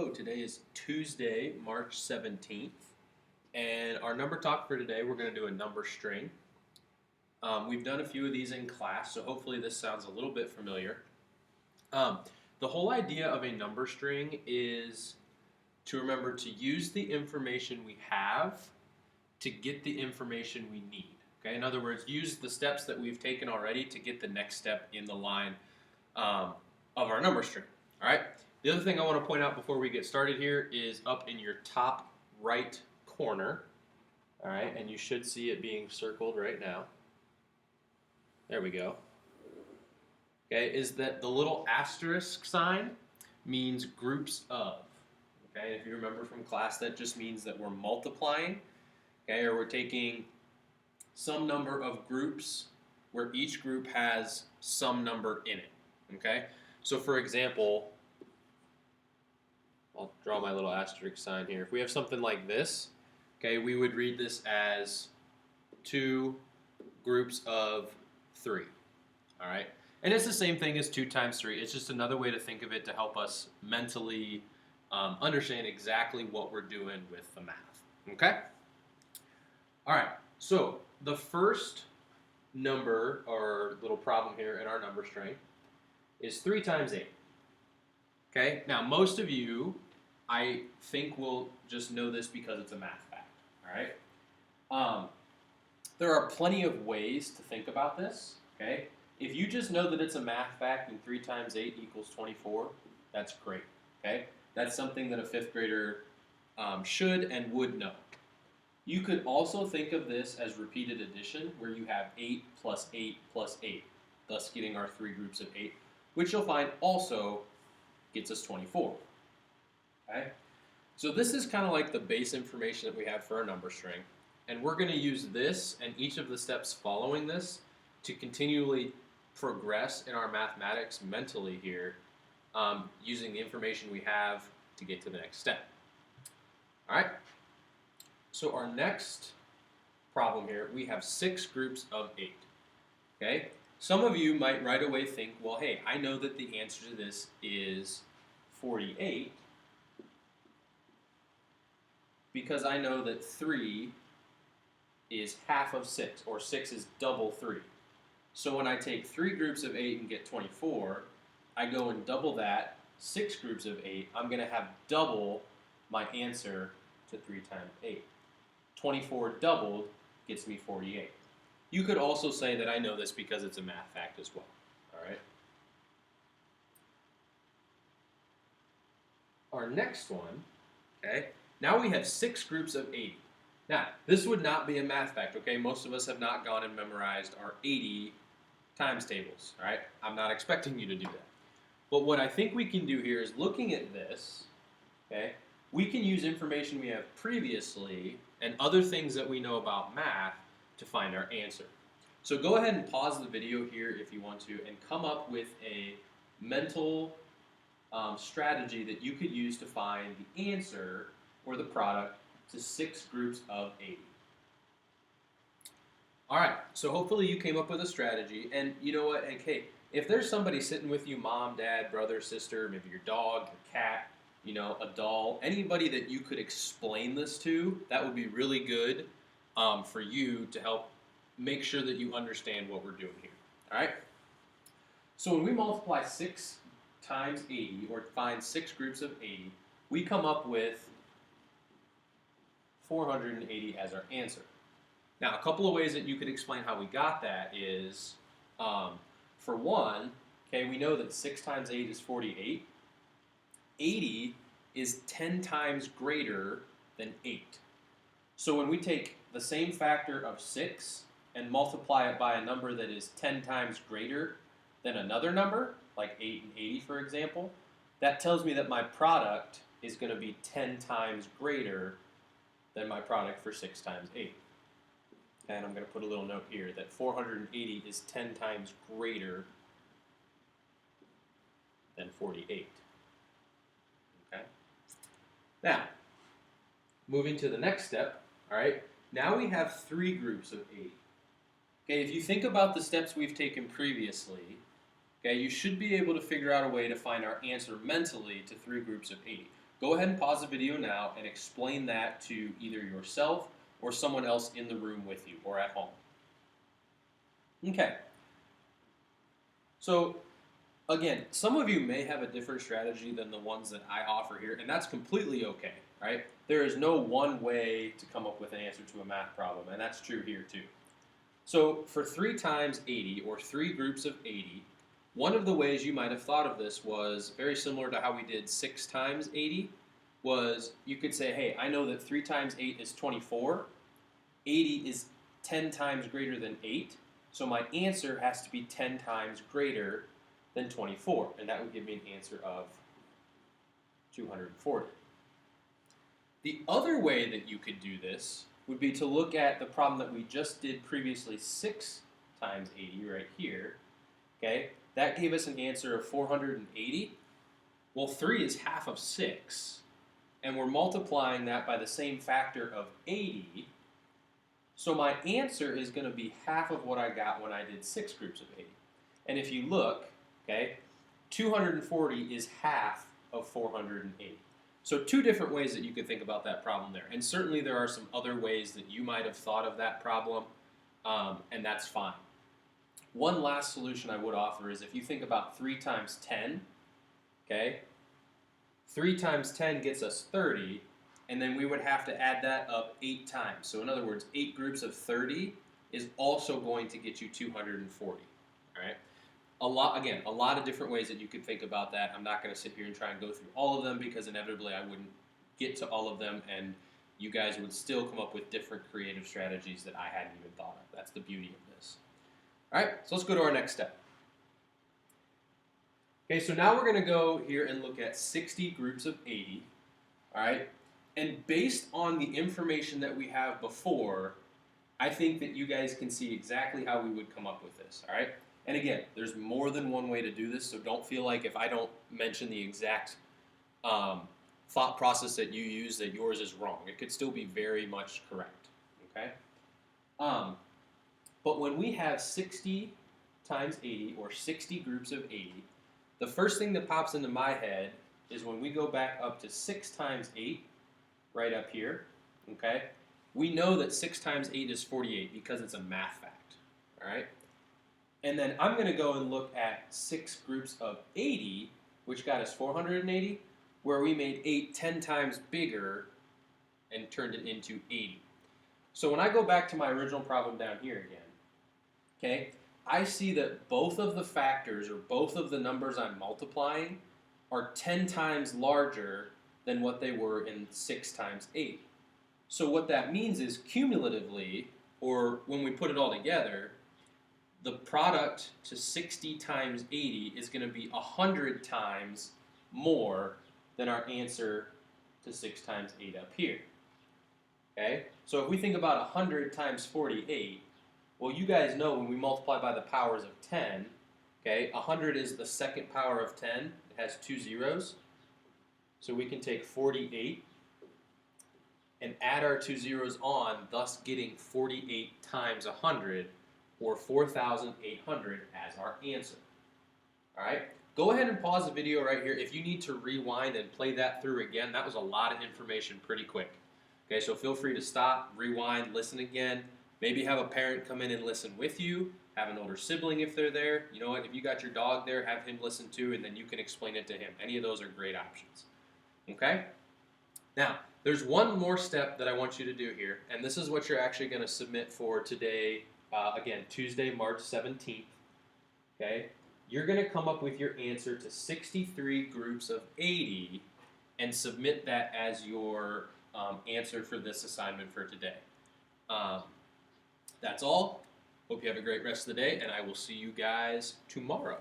Hello, today is Tuesday, March 17th, and our number talk for today, we're going to do a number string. We've done a few of these in class, so hopefully this sounds a little bit familiar. Um, the whole idea of a number string is to remember to use the information we have to get the information we need. Okay, in other words, use the steps that we've taken already to get the next step in the line of our number string. All right. The other thing I want to point out before we get started here is up in your top right corner. All right, and you should see it being circled right now. There we go. Okay, is that the little asterisk sign means groups of. Okay, if you remember from class, that just means that we're multiplying. Okay, or we're taking some number of groups where each group has some number in it. Okay, so for example, I'll draw my little asterisk sign here. If we have something like this, okay, we would read this as 2 groups of 3. All right, and it's the same thing as 2 times 3. It's just another way to think of it to help us mentally understand exactly what we're doing with the math. Okay. All right. So the first number or little problem here in our number string is 3 times 8. Okay, now most of you, I think, will just know this because it's a math fact. All right, there are plenty of ways to think about this. Okay, if you just know that it's a math fact and 3 times 8 equals 24, that's great. Okay, that's something that a 5th grader should and would know. You could also think of this as repeated addition, where you have 8 plus 8 plus 8, thus getting our 3 groups of 8, which you'll find also gets us 24. Okay? So this is kind of like the base information that we have for our number string. And we're going to use this and each of the steps following this to continually progress in our mathematics mentally here, using the information we have to get to the next step. All right? So our next problem here, we have 6 groups of 8. Okay? Some of you might right away think, well, hey, I know that the answer to this is 48 because I know that 3 is half of 6, or 6 is double 3. So when I take 3 groups of 8 and get 24, I go and double that, 6 groups of 8, I'm going to have double my answer to 3 times 8. 24 doubled gets me 48. You could also say that I know this because it's a math fact as well. All right. Our next one, okay, now we have 6 groups of 80. Now, this would not be a math fact, okay? Most of us have not gone and memorized our 80 times tables, all right? I'm not expecting you to do that. But what I think we can do here is looking at this, okay, we can use information we have previously and other things that we know about math to find our answer. So go ahead and pause the video here if you want to and come up with a mental strategy that you could use to find the answer or the product to 6 groups of 80. All right, so hopefully you came up with a strategy, and you know what, and hey, if there's somebody sitting with you, mom, dad, brother, sister, maybe your dog, your cat, you know, a doll, anybody that you could explain this to, that would be really good for you to help make sure that you understand what we're doing here. All right? So when we multiply 6 times 80, or find 6 groups of 80, we come up with 480 as our answer. Now, a couple of ways that you could explain how we got that is, for one, okay, we know that 6 times 8 is 48. 80 is 10 times greater than 8. So when we take the same factor of 6 and multiply it by a number that is 10 times greater than another number, like 8 and 80 for example, that tells me that my product is going to be 10 times greater than my product for 6 times 8. And I'm going to put a little note here that 480 is 10 times greater than 48. Okay. Now, moving to the next step, all right, now we have 3 groups of 80. Okay, if you think about the steps we've taken previously, okay, you should be able to figure out a way to find our answer mentally to 3 groups of 80. go ahead and pause the video now and explain that to either yourself or someone else in the room with you or at home. Okay. So again, some of you may have a different strategy than the ones that I offer here, and that's completely okay, right? There is no one way to come up with an answer to a math problem, and that's true here too. So for 3 times 80, or 3 groups of 80, one of the ways you might have thought of this was very similar to how we did 6 times 80, was you could say, hey, I know that 3 times 8 is 24, 80 is 10 times greater than 8, so my answer has to be 10 times greater than 24, and that would give me an answer of 240. The other way that you could do this would be to look at the problem that we just did previously, 6 times 80 right here. Okay, that gave us an answer of 480. Well, 3 is half of 6, and we're multiplying that by the same factor of 80. So my answer is going to be half of what I got when I did 6 groups of 80. And if you look, okay, 240 is half of 480. So 2 different ways that you could think about that problem there. And certainly there are some other ways that you might have thought of that problem, and that's fine. One last solution I would offer is if you think about 3 times 10, okay, 3 times 10 gets us 30, and then we would have to add that up 8 times. So in other words, 8 groups of 30 is also going to get you 240, all right? A lot of different ways that you could think about that. I'm not going to sit here and try and go through all of them because inevitably I wouldn't get to all of them, and you guys would still come up with different creative strategies that I hadn't even thought of. That's the beauty of this. All right, so let's go to our next step. Okay, so now we're going to go here and look at 60 groups of 80, all right? And based on the information that we have before, I think that you guys can see exactly how we would come up with this, all right? And again, there's more than one way to do this, so don't feel like if I don't mention the exact thought process that you use that yours is wrong. It could still be very much correct, okay? But when we have 60 times 80, or 60 groups of 80, the first thing that pops into my head is when we go back up to 6 times 8, right up here, okay? We know that 6 times 8 is 48 because it's a math fact, all right? And then I'm going to go and look at 6 groups of 80, which got us 480, where we made 8 10 times bigger and turned it into 80. So when I go back to my original problem down here again, okay, I see that both of the factors, or both of the numbers I'm multiplying, are 10 times larger than what they were in 6 times 8. So what that means is cumulatively, or when we put it all together, the product to 60 times 80 is going to be 100 times more than our answer to 6 times 8 up here. Okay? So if we think about 100 times 48, well, you guys know when we multiply by the powers of 10, okay, 100 is the second power of 10. It has 2 zeros. So we can take 48 and add our 2 zeros on, thus getting 48 times 100, or 4,800 as our answer. All right? Go ahead and pause the video right here. If you need to rewind and play that through again, that was a lot of information pretty quick. Okay, so feel free to stop, rewind, listen again. Maybe have a parent come in and listen with you. Have an older sibling if they're there. You know what? If you got your dog there, have him listen too, and then you can explain it to him. Any of those are great options. Okay? Now, there's one more step that I want you to do here, and this is what you're actually going to submit for today. Again, Tuesday, March 17th, okay? You're going to come up with your answer to 63 groups of 80 and submit that as your answer for this assignment for today. That's all. Hope you have a great rest of the day, and I will see you guys tomorrow.